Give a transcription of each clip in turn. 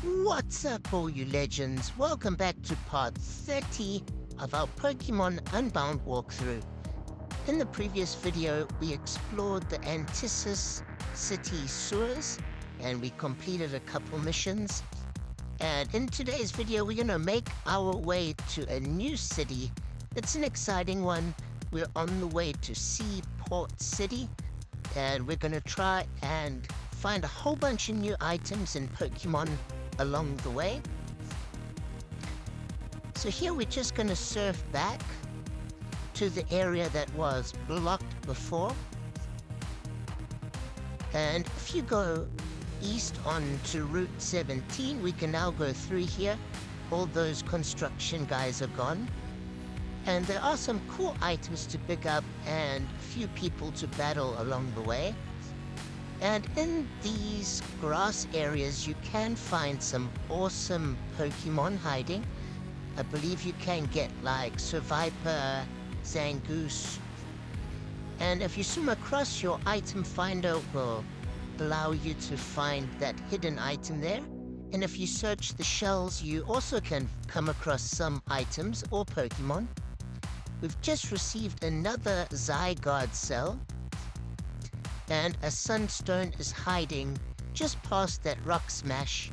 What's up, all you legends? Welcome back to part 30 of our Pokemon Unbound walkthrough. In the previous video, we explored the Seaport City sewers, and we completed a couple missions. And in today's video, we're gonna make our way to a new city. It's an exciting one. We're on the way to Seaport City, and we're gonna try and find a whole bunch of new items and Pokemon along the way. So here we're just gonna surf back to the area that was blocked before. And if you go east onto Route 17, we can now go through here. All those construction guys are gone. And there are some cool items to pick up and a few people to battle along the way. And in these grass areas, you can find some awesome Pokemon hiding. I believe you can get like Survivor, Zangoose. And if you swim across, your item finder will allow you to find that hidden item there. And if you search the shells, you also can come across some items or Pokemon. We've just received another Zygarde cell. And a Sunstone is hiding just past that rock smash.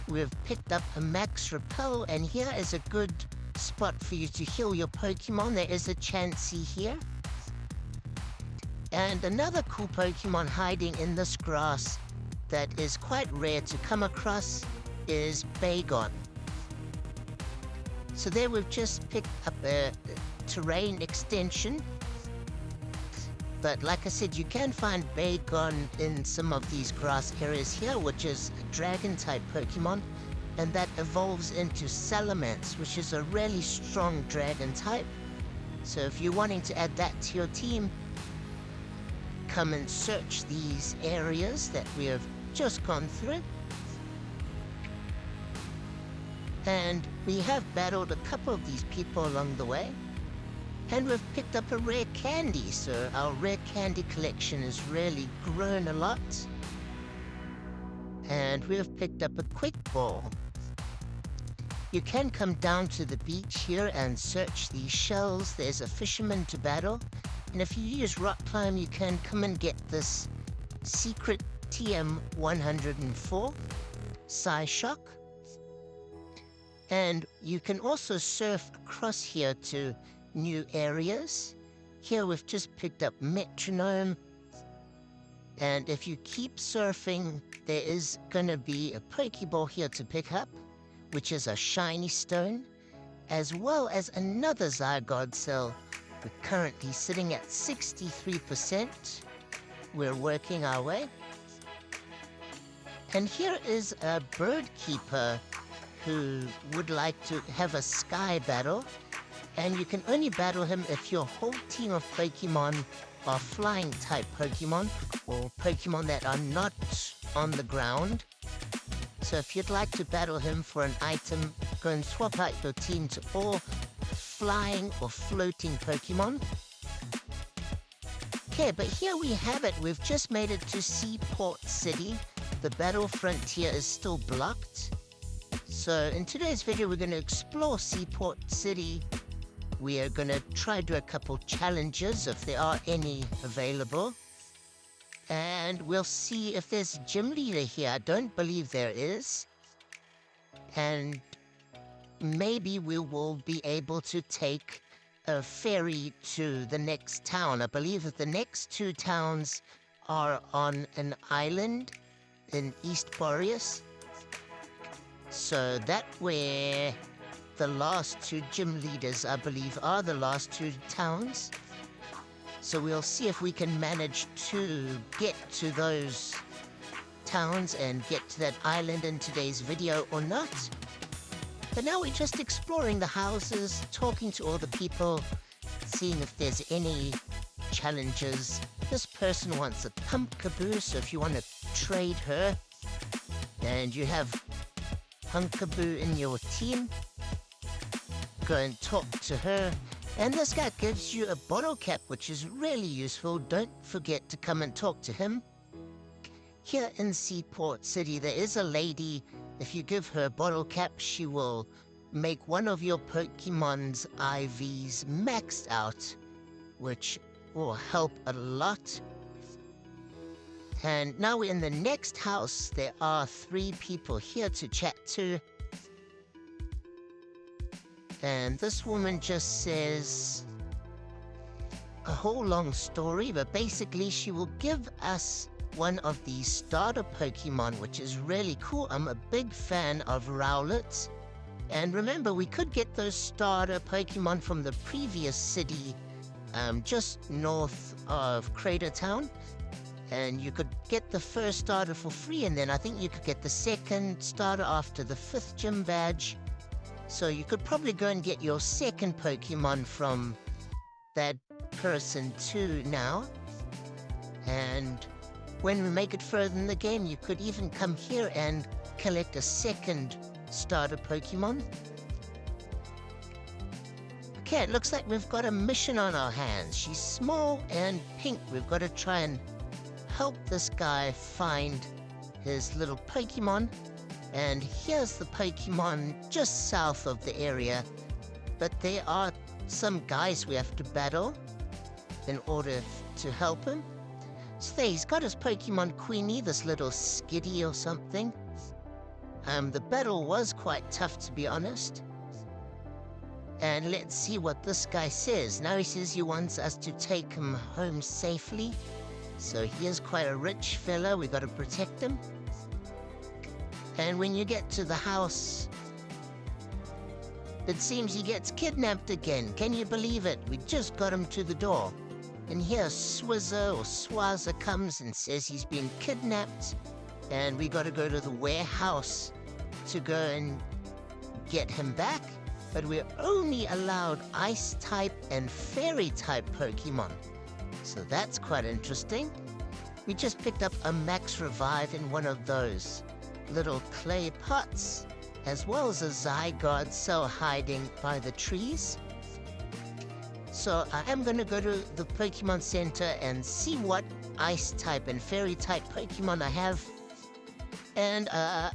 We've picked up a Max Repel, and here is a good spot for you to heal your Pokemon. There is a Chansey here. And another cool Pokemon hiding in this grass that is quite rare to come across is Bagon. So there we've just picked up a terrain extension. But like I said, you can find Bagon in some of these grass areas here, which is a dragon-type Pokemon, and that evolves into Salamence, which is a really strong dragon type. So if you're wanting to add that to your team, come and search these areas that we have just gone through. And we have battled a couple of these people along the way. And we've picked up a rare candy, so our rare candy collection has really grown a lot. And we've picked up a quick ball. You can come down to the beach here and search these shells. There's a fisherman to battle. And if you use rock climb, you can come and get this secret TM104 Psyshock. And you can also surf across here to new areas. Here we've just picked up Metronome, and if you keep surfing, there is gonna be a Pokeball here to pick up, which is a shiny stone, as well as another Zygarde cell. We're currently sitting at 63%. We're working our way. And here is a bird keeper who would like to have a sky battle. And you can only battle him if your whole team of Pokemon are flying-type Pokemon, or Pokemon that are not on the ground. So if you'd like to battle him for an item, go and swap out your team to all flying or floating Pokemon. Okay, but here we have it. We've just made it to Seaport City. The battle frontier is still blocked. So in today's video, we're going to explore Seaport City. We are going to try to do a couple challenges, if there are any available. And we'll see if there's a gym leader here. I don't believe there is. And maybe we will be able to take a ferry to the next town. I believe that the next two towns are on an island in East Boreas. So that where the last two gym leaders, I believe, are the last two towns. So we'll see if we can manage to get to those towns and get to that island in today's video or not. But now we're just exploring the houses, talking to all the people, seeing if there's any challenges. This person wants a Pumpkaboo, so if you want to trade her, and you have Pumpkaboo in your team, go and talk to her And this guy gives you a bottle cap, which is really useful. Don't forget to come and talk to him. Here in Seaport City, there is a lady. If you give her a bottle cap, she will make one of your Pokemon's IVs maxed out, which will help a lot. And now we're in the next house. There are 3 people here to chat to. And this woman just says a whole long story, but basically she will give us one of the starter Pokemon, which is really cool. I'm a big fan of Rowlet. And remember, we could get those starter Pokemon from the previous city, just north of Crater Town. And you could get the first starter for free, and then I think you could get the second starter after the 5th gym badge. So you could probably go and get your second Pokemon from that person too now. And when we make it further in the game, you could even come here and collect a second starter Pokemon. Okay, it looks like we've got a mission on our hands. She's small and pink. We've got to try and help this guy find his little Pokemon. And here's the Pokemon just south of the area. But there are some guys we have to battle in order to help him. So there, he's got his Pokemon Queenie, this little skitty or something. The battle was quite tough, to be honest. And let's see what this guy says. Now he says he wants us to take him home safely. So he is quite a rich fella. We got to protect him. And when you get to the house, it seems he gets kidnapped again. Can you believe it? We just got him to the door. And here Swizzer or Swazza comes and says he's been kidnapped. And we got to go to the warehouse to go and get him back. But we're only allowed Ice-type and Fairy-type Pokemon. So that's quite interesting. We just picked up a Max Revive in one of those little clay pots, as well as a Zygarde cell hiding by the trees. So I am going to go to the Pokemon Center and see what Ice-type and Fairy-type Pokemon I have. And I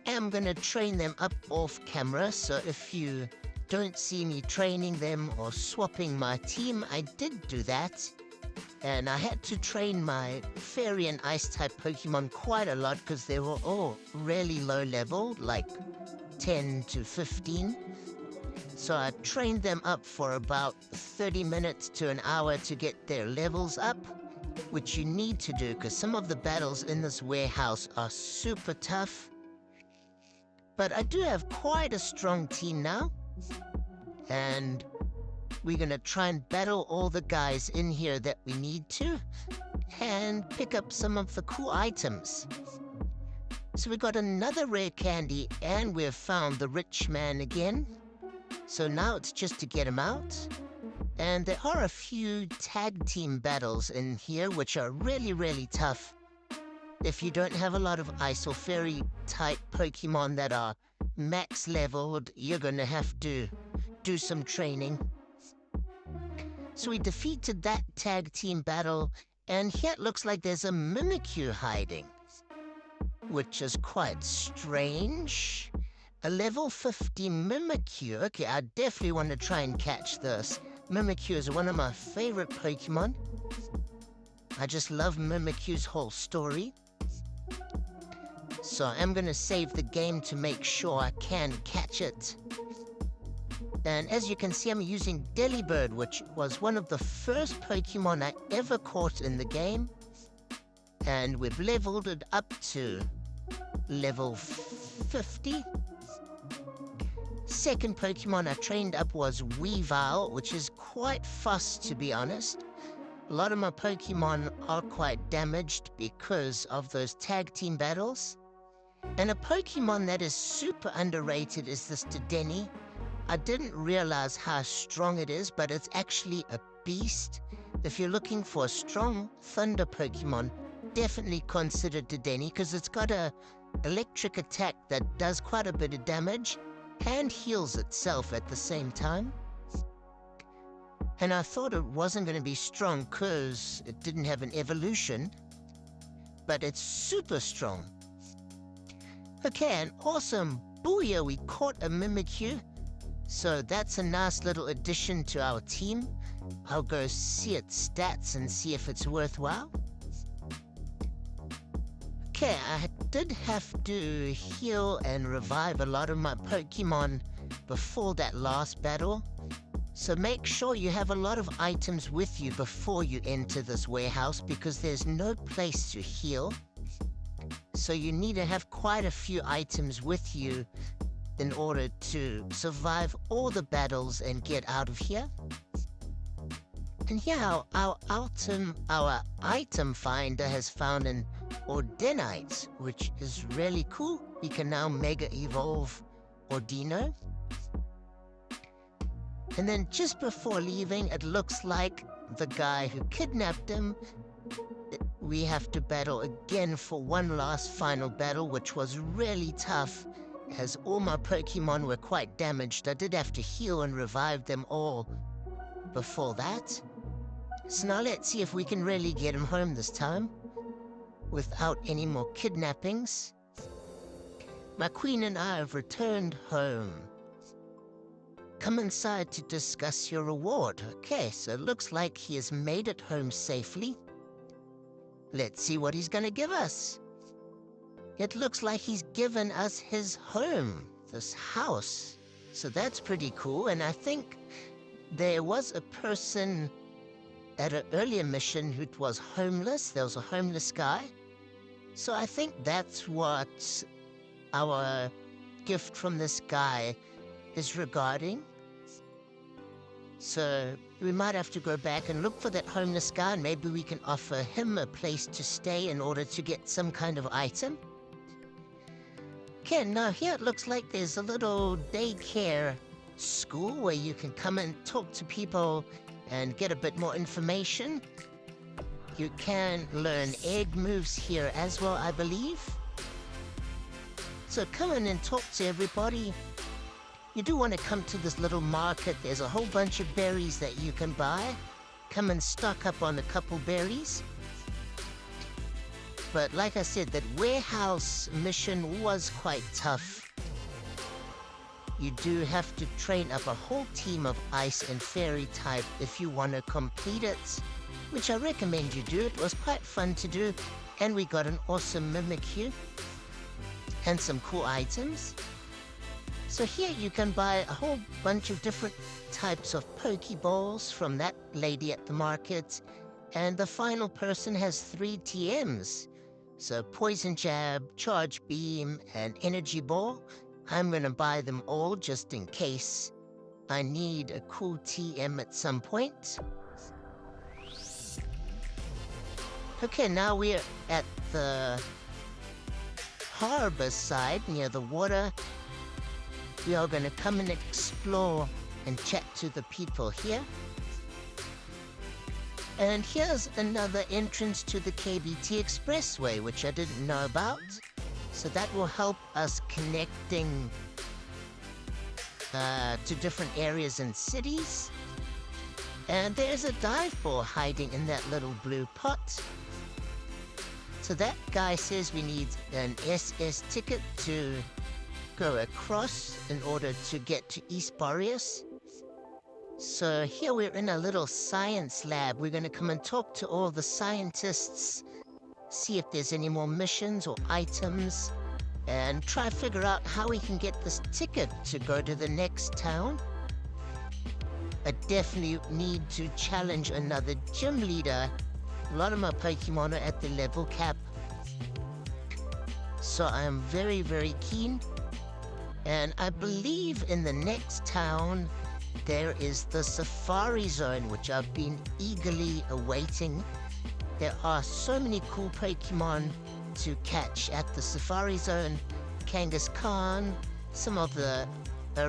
am going to train them up off camera, so if you don't see me training them or swapping my team, I did do that. And I had to train my Fairy and Ice-type Pokemon quite a lot because they were all really low level, like 10 to 15. So I trained them up for about 30 minutes to an hour to get their levels up, which you need to do because some of the battles in this warehouse are super tough. But I do have quite a strong team now. And we're going to try and battle all the guys in here that we need to and pick up some of the cool items. So we got another rare candy and we've found the rich man again. So now it's just to get him out. And there are a few tag team battles in here which are really, really tough. If you don't have a lot of Ice or Fairy type Pokemon that are max leveled, you're going to have to do some training. So we defeated that tag team battle, and here it looks like there's a Mimikyu hiding, which is quite strange. A level 50 Mimikyu. Okay, I definitely want to try and catch this. Mimikyu is one of my favorite Pokemon. I just love Mimikyu's whole story. So I'm going to save the game to make sure I can catch it. And as you can see, I'm using Delibird, which was one of the first Pokemon I ever caught in the game. And we've leveled it up to level 50. Second Pokemon I trained up was Weavile, which is quite fast, to be honest. A lot of my Pokemon are quite damaged because of those tag team battles. And a Pokemon that is super underrated is this Dedenne. I didn't realize how strong it is, but it's actually a beast. If you're looking for a strong thunder Pokemon, definitely consider Dedenne because it's got a electric attack that does quite a bit of damage and heals itself at the same time. And I thought it wasn't going to be strong because it didn't have an evolution, but it's super strong. Okay, and awesome. Booyah, we caught a Mimikyu. So that's a nice little addition to our team. I'll go see its stats and see if it's worthwhile. Okay, I did have to heal and revive a lot of my Pokemon before that last battle. So make sure you have a lot of items with you before you enter this warehouse because there's no place to heal. So you need to have quite a few items with you in order to survive all the battles and get out of here. And yeah, our item finder has found an Ordinite, which is really cool. We can now Mega Evolve Ordino. And then just before leaving, it looks like the guy who kidnapped him, we have to battle again for one last final battle, which was really tough, as all my Pokemon were quite damaged. I did have to heal and revive them all before that. So now let's see if we can really get him home this time, without any more kidnappings. My queen and I have returned home. Come inside to discuss your reward. Okay, so it looks like he has made it home safely. Let's see what he's gonna give us. It looks like he's given us his home, this house. So that's pretty cool, and I think there was a person at an earlier mission who was homeless. There was a homeless guy. So I think that's what our gift from this guy is regarding. So we might have to go back and look for that homeless guy, and maybe we can offer him a place to stay in order to get some kind of item. Okay, now here it looks like there's a little daycare school where you can come and talk to people and get a bit more information. You can learn egg moves here as well, I believe. So come in and talk to everybody. You do want to come to this little market. There's a whole bunch of berries that you can buy. Come and stock up on a couple berries. But like I said, that warehouse mission was quite tough. You do have to train up a whole team of ice and fairy type if you want to complete it, which I recommend you do. It was quite fun to do, and we got an awesome Mimikyu and some cool items. So here you can buy a whole bunch of different types of Pokeballs from that lady at the market, and the final person has 3 TMs. So Poison Jab, Charge Beam, and Energy Ball. I'm gonna buy them all just in case I need a cool TM at some point. Okay, now we're at the harbor side near the water. We are gonna come and explore and chat to the people here. And here's another entrance to the KBT Expressway, which I didn't know about. So that will help us connecting to different areas and cities. And there's a dive ball hiding in that little blue pot. So that guy says we need an SS ticket to go across in order to get to East Boreas. So here we're in a little science lab. We're going to come and talk to all the scientists, see if there's any more missions or items, and try to figure out how we can get this ticket to go to the next town. I definitely need to challenge another gym leader. A lot of my Pokemon are at the level cap, so I am very, very keen. And I believe in the next town there is the Safari Zone, which I've been eagerly awaiting. There are so many cool Pokemon to catch at the Safari Zone. Kangaskhan, some of the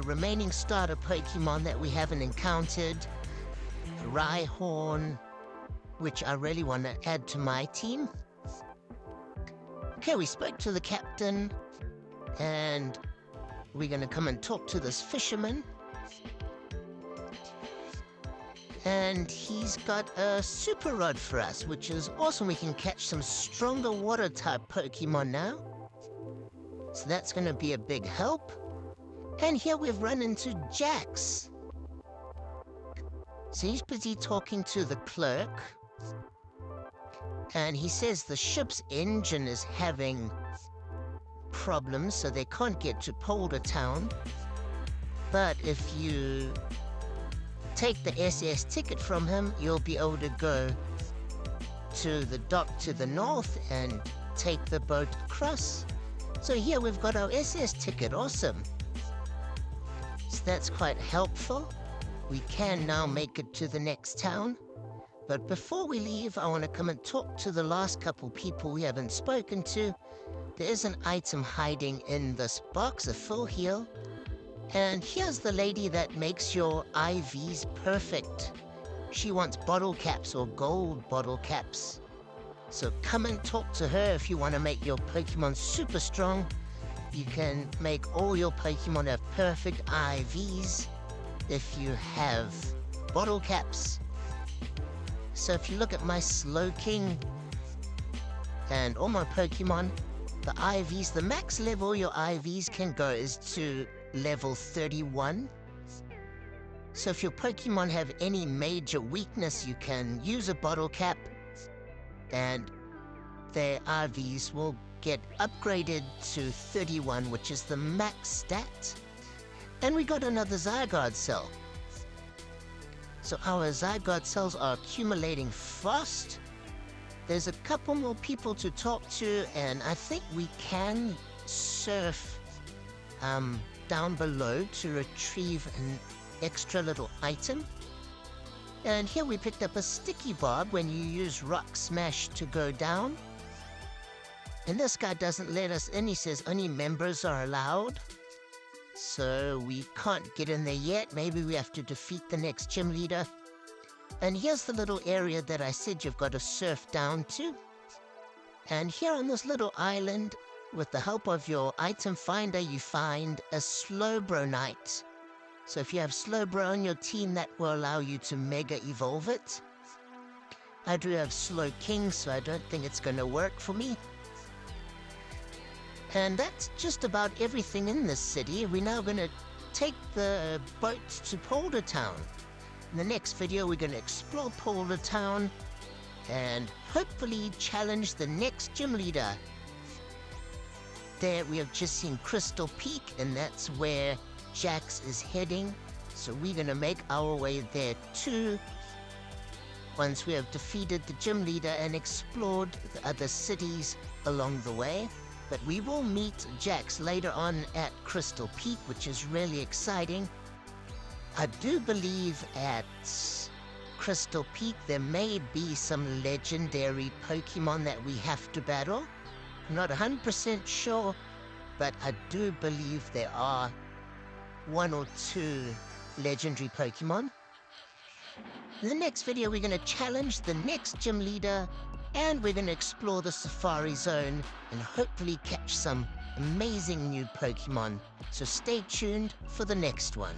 remaining starter Pokemon that we haven't encountered, Rhyhorn, which I really want to add to my team. Okay, we spoke to the captain, and we're going to come and talk to this fisherman. And he's got a super rod for us, which is awesome. We can catch some stronger water type Pokemon now. So that's going to be a big help. And here we've run into Jax. So he's busy talking to the clerk. And he says the ship's engine is having problems, so they can't get to Polder Town. But if you take the SS ticket from him, you'll be able to go to the dock to the north and take the boat across. So here we've got our SS ticket, awesome. So that's quite helpful. We can now make it to the next town. But before we leave, I want to come and talk to the last couple people we haven't spoken to. There is an item hiding in this box, a full heal. And here's the lady that makes your IVs perfect. She wants bottle caps or gold bottle caps. So come and talk to her if you want to make your Pokemon super strong. You can make all your Pokemon have perfect IVs if you have bottle caps. So if you look at my Slowking and all my Pokemon, the IVs, the max level your IVs can go is to level 31. So if your Pokemon have any major weakness, you can use a bottle cap and their IVs will get upgraded to 31, which is the max stat. And we got another Zygarde cell. So our Zygarde cells are accumulating fast. There's a couple more people to talk to, and I think we can surf down below to retrieve an extra little item. And here we picked up a sticky barb when you use Rock Smash to go down. And this guy doesn't let us in. He says only members are allowed. So we can't get in there yet. Maybe we have to defeat the next gym leader. And here's the little area that I said you've got to surf down to. And here on this little island, with the help of your item finder, you find a Slowbronite. So if you have Slowbro on your team, that will allow you to Mega Evolve it. I do have Slowking, so I don't think it's going to work for me. And that's just about everything in this city. We're now going to take the boat to Polder Town. In the next video, we're going to explore Polder Town and hopefully challenge the next gym leader. There we have just seen Crystal Peak, and that's where Jax is heading. So we're going to make our way there too, once we have defeated the gym leader and explored the other cities along the way. But we will meet Jax later on at Crystal Peak, which is really exciting. I do believe at Crystal Peak there may be some legendary Pokemon that we have to battle. I'm not 100% sure, but I do believe there are 1 or 2 legendary Pokemon. In the next video, we're going to challenge the next gym leader, and we're going to explore the Safari Zone and hopefully catch some amazing new Pokemon. So stay tuned for the next one.